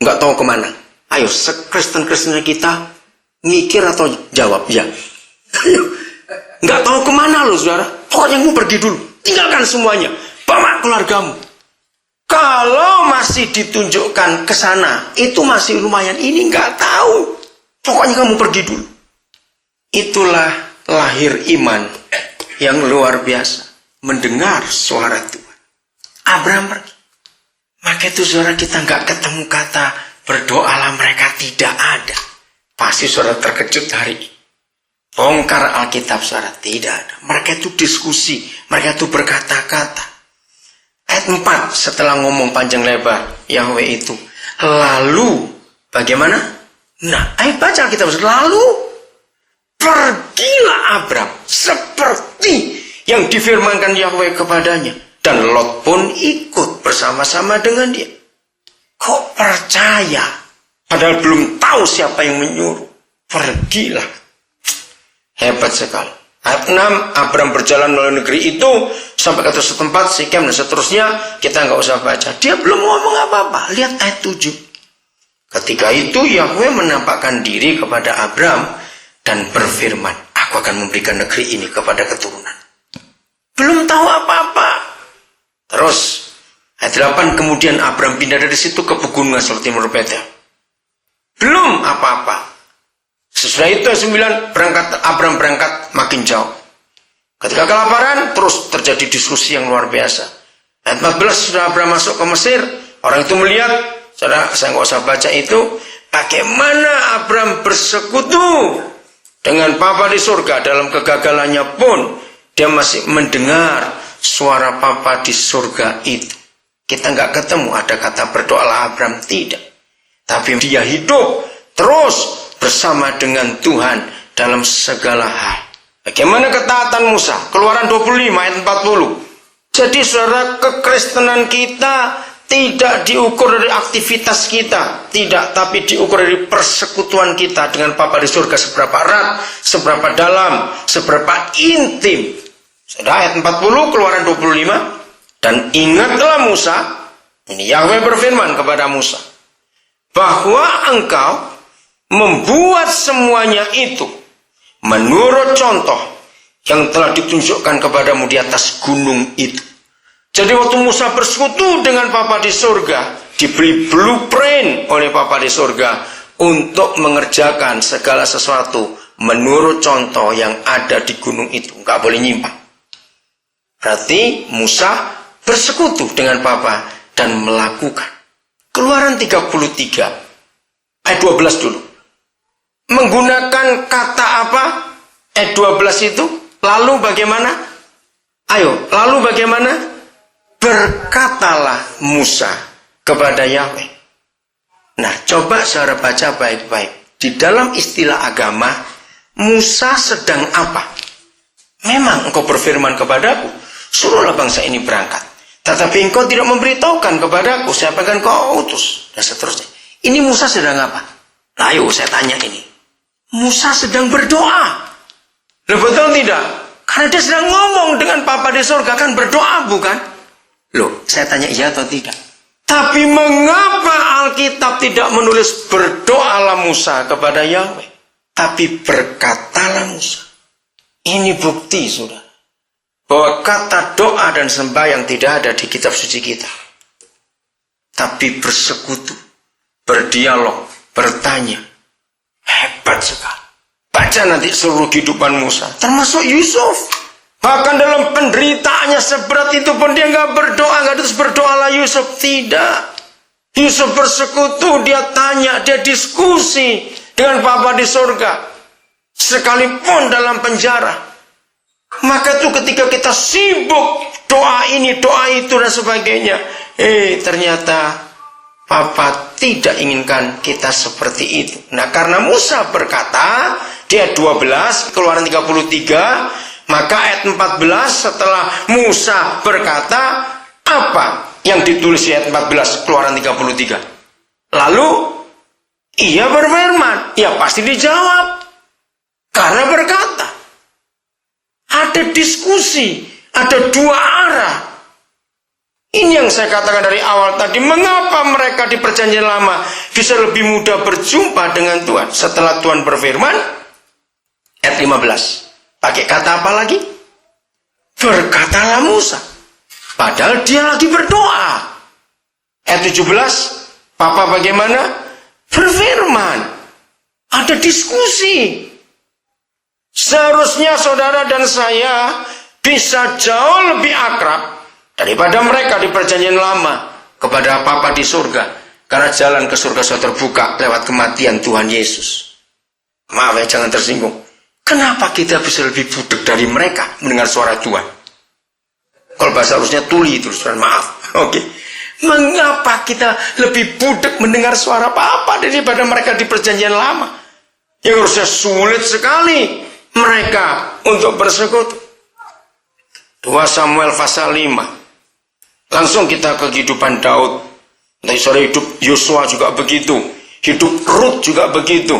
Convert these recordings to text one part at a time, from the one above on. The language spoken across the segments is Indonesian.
nggak tahu kemana. Ayo, Kristen-Kristennya kita mikir atau jawab ya. Nggak tahu kemana loh saudara. Pokoknya kamu pergi dulu, tinggalkan semuanya, bawa keluargamu. Kalau masih ditunjukkan ke sana, itu masih lumayan. Ini nggak tahu. Pokoknya kamu pergi dulu. Itulah lahir iman yang luar biasa. Mendengar suara Tuhan. Abraham pergi. Maka itu saudara, kita nggak ketemu kata berdoalah mereka, tidak ada. Pasti saudara terkejut hari ini. Bongkar Alkitab saudara, tidak ada. Mereka itu diskusi, mereka itu berkata-kata. Ayat 4 setelah ngomong panjang lebar Yahweh itu. Lalu bagaimana? Nah, ayat baca Alkitab saudara. Lalu pergilah Abraham seperti yang difirmankan Yahweh kepadanya. Dan Lot pun ikut bersama-sama dengan dia. Kok percaya? Padahal belum tahu siapa yang menyuruh. Pergilah. Hebat sekali. Ayat 6, Abraham berjalan melalui negeri itu sampai ke suatu tempat, Sikem dan seterusnya. Kita nggak usah baca. Dia belum ngomong apa-apa. Lihat ayat 7. Ketika itu Yahweh menampakkan diri kepada Abraham dan berfirman, aku akan memberikan negeri ini kepada keturunan. Belum tahu apa-apa. Terus ayat 8, kemudian Abraham pindah dari situ ke pegunungan sebelah timur Betel. Belum apa-apa. Sesudah itu ayat 9, Abraham berangkat makin jauh. Ketika kelaparan, terus terjadi diskusi yang luar biasa. Ayat 14, sudah Abraham masuk ke Mesir. Orang itu melihat, saudara, saya nggak usah baca itu, bagaimana Abraham bersekutu dengan Bapa di surga. Dalam kegagalannya pun, dia masih mendengar suara Bapa di surga itu. Kita nggak ketemu ada kata berdoalah Abraham, tidak. Tapi dia hidup terus bersama dengan Tuhan dalam segala hal. Bagaimana ketaatan Musa? Keluaran 25 ayat 40. Jadi saudara, kekristenan kita tidak diukur dari aktivitas kita, tidak, tapi diukur dari persekutuan kita dengan Bapa di surga. Seberapa erat, seberapa dalam, seberapa intim. Saudara, ayat 40, Keluaran 25. Dan ingatlah Musa, ini Yahweh berfirman kepada Musa, bahwa engkau membuat semuanya itu menurut contoh yang telah ditunjukkan kepadamu di atas gunung itu. Jadi waktu Musa bersekutu dengan Bapa di surga, diberi blueprint oleh Bapa di surga untuk mengerjakan segala sesuatu menurut contoh yang ada di gunung itu. Enggak boleh nyimpang. Berarti Musa bersekutu dengan Bapa dan melakukan. Keluaran 33 ayat 12 dulu. Menggunakan kata apa? Ayat 12 itu. Lalu bagaimana? Ayo, lalu bagaimana? Berkatalah Musa kepada Yahweh. Nah, coba saudara baca baik-baik. Di dalam istilah agama, Musa sedang apa? Memang engkau berfirman kepadaku, suruhlah bangsa ini berangkat. Tetapi engkau tidak memberitahukan kepadaku siapa yang kau utus. Dan seterusnya. Ini Musa sedang apa? Nah, ayo saya tanya ini. Musa sedang berdoa. Loh, betul tidak? Karena dia sedang ngomong dengan Bapa di surga, kan berdoa bukan? Loh, saya tanya iya atau tidak? Tapi mengapa Alkitab tidak menulis berdoalah Musa kepada Yahweh? Tapi berkatalah Musa. Ini bukti, saudara, bahwa kata doa dan sembahyang tidak ada di kitab suci kita. Tapi bersekutu, berdialog, bertanya. Hebat sekali. Baca nanti seluruh kehidupan Musa, termasuk Yusuf. Bahkan dalam penderitaannya seberat itu pun dia nggak berdoa, nggak terus berdoalah Yusuf, tidak. Yusuf bersekutu, dia tanya, dia diskusi dengan Bapa di surga, sekalipun dalam penjara. Maka itu ketika kita sibuk doa ini, doa itu dan sebagainya, ternyata Papa tidak inginkan kita seperti itu. Nah, karena Musa berkata, dia 12, Keluaran 33, maka ayat 14 setelah Musa berkata, apa yang ditulis di ayat 14 Keluaran 33? Lalu, ia berfirman, ya pasti dijawab. Karena berkata, ada diskusi, ada dua arah. Ini yang saya katakan dari awal tadi. Mengapa mereka di perjanjian lama bisa lebih mudah berjumpa dengan Tuhan setelah Tuhan berfirman? Ayat 15. Pakai kata apa lagi? Berkatalah Musa. Padahal dia lagi berdoa. Ayat 17. Papa bagaimana? Berfirman. Ada diskusi. Seharusnya saudara dan saya bisa jauh lebih akrab daripada mereka di perjanjian lama kepada Papa di surga. Karena jalan ke surga sudah terbuka lewat kematian Tuhan Yesus. Maaf ya, jangan tersinggung. Kenapa kita bisa lebih budek dari mereka mendengar suara Tuhan? Kalau bahasa harusnya tuli itu, saudara, maaf. Oke. Mengapa kita lebih budek mendengar suara Papa daripada mereka di perjanjian lama? Yang harusnya sulit sekali mereka untuk bersekutu. 2 Samuel pasal 5. Langsung kita ke kehidupan Daud. Nanti sore hidup Yosua juga begitu. Hidup Rut juga begitu.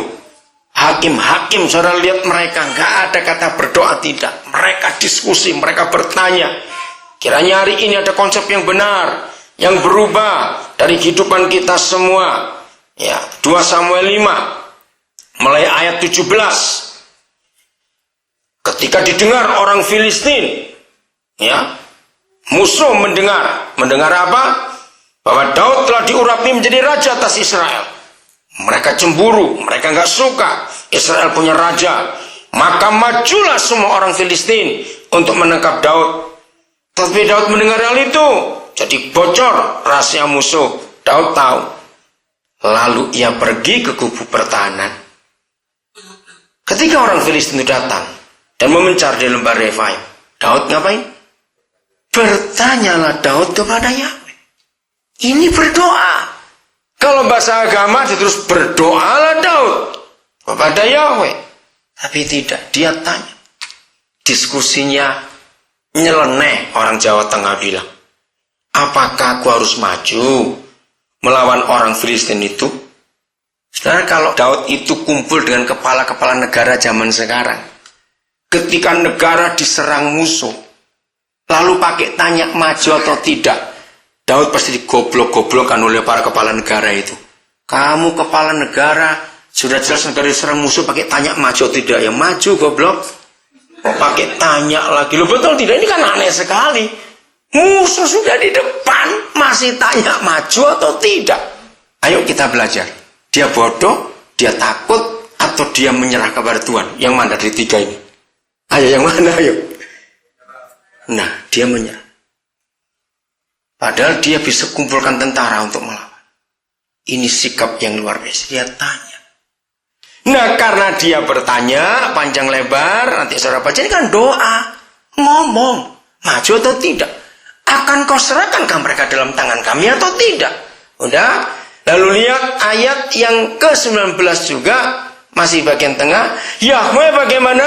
Hakim-hakim, saudara lihat mereka. Nggak ada kata berdoa tidak. Mereka diskusi, mereka bertanya. Kiranya hari ini ada konsep yang benar. Yang berubah dari kehidupan kita semua. Ya, 2 Samuel 5. Mulai ayat 17. Ketika didengar orang Filistin. Ya, musuh mendengar apa? Bahwa Daud telah diurapi menjadi raja atas Israel. Mereka cemburu, mereka nggak suka Israel punya raja. Maka majulah semua orang Filistin untuk menangkap Daud. Tapi Daud mendengar hal itu, jadi bocor rahasia musuh. Daud tahu. Lalu ia pergi ke kubu pertahanan. Ketika orang Filistin itu datang dan memencar di lembah Refaim, Daud ngapain? Bertanyalah Daud kepada Yahweh. Ini berdoa. Kalau bahasa agama terus berdoalah Daud kepada Yahweh. Tapi tidak, dia tanya. Diskusinya nyeleneh, orang Jawa Tengah bilang. Apakah aku harus maju melawan orang Filistin itu? Saudara, kalau Daud itu kumpul dengan kepala-kepala negara zaman sekarang. Ketika negara diserang musuh, lalu pakai tanya maju atau tidak, Daud pasti digoblok-goblokkan oleh para kepala negara itu. Kamu kepala negara, sudah jelas negara diserang musuh, pakai tanya maju atau tidak? Ya maju, goblok. Kok pakai tanya lagi? Loh betul tidak? Ini kan aneh sekali. Musuh sudah di depan, masih tanya maju atau tidak? Ayo kita belajar. Dia bodoh, dia takut, atau dia menyerah kepada Tuhan? Yang mana dari tiga ini? Ayo yang mana ayo? Nah, dia menyerah. Padahal dia bisa kumpulkan tentara untuk melawan. Ini sikap yang luar biasa. Dia tanya. Nah, karena dia bertanya panjang lebar, nanti saudara baca ini kan doa. Ngomong, maju atau tidak? Akan kau serahkankah mereka dalam tangan kami atau tidak? Udah. Lalu lihat ayat yang ke-19 juga. Masih bagian tengah. Yahweh bagaimana?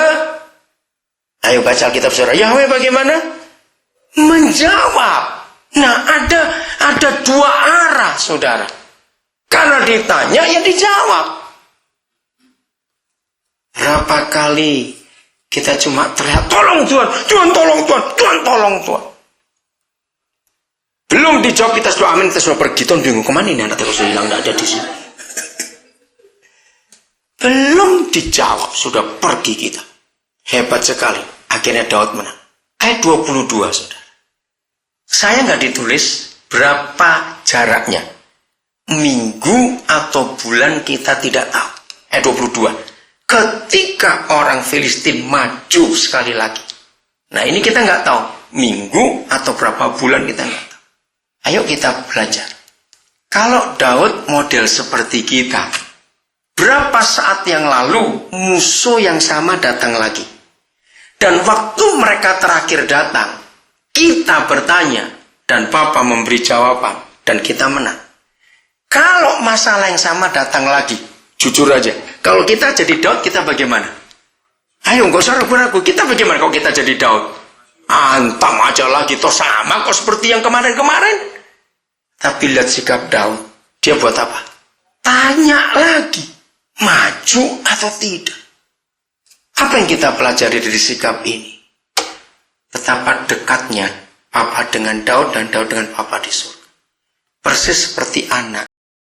Ayo baca Alkitab saudara. Yahweh bagaimana? Menjawab. Nah, ada dua arah saudara. Karena ditanya ya dijawab. Berapa kali kita cuma teriak tolong Tuhan, Tuhan tolong Tuhan, Tuhan tolong Tuhan. Belum dijawab kita sudah amin, kita sudah pergi. Tuhan bingung kemana ini anak terus hilang, tidak ada di sini. Belum dijawab sudah pergi kita. Hebat sekali. Akhirnya Daud menang. Ayat 22 saudara. Saya nggak ditulis berapa jaraknya. Minggu atau bulan kita tidak tahu. Ayat 22. Ketika orang Filistin maju sekali lagi. Nah ini kita nggak tahu. Minggu atau berapa bulan kita nggak tahu. Ayo kita belajar. Kalau Daud model seperti kita. Berapa saat yang lalu musuh yang sama datang lagi. Dan waktu mereka terakhir datang, kita bertanya dan Papa memberi jawaban dan kita menang. Kalau masalah yang sama datang lagi, jujur aja, kalau kita jadi Daud, kita bagaimana? Ayo, nggak usah ragu-ragu, kita bagaimana kalau kita jadi Daud? Antam aja lagi, toh sama kok seperti yang kemarin-kemarin. Tapi lihat sikap Daud, dia buat apa? Tanya lagi, maju atau tidak? Apa yang kita pelajari dari sikap ini? Betapa dekatnya Bapa dengan Daud dan Daud dengan Bapa di surga. Persis seperti anak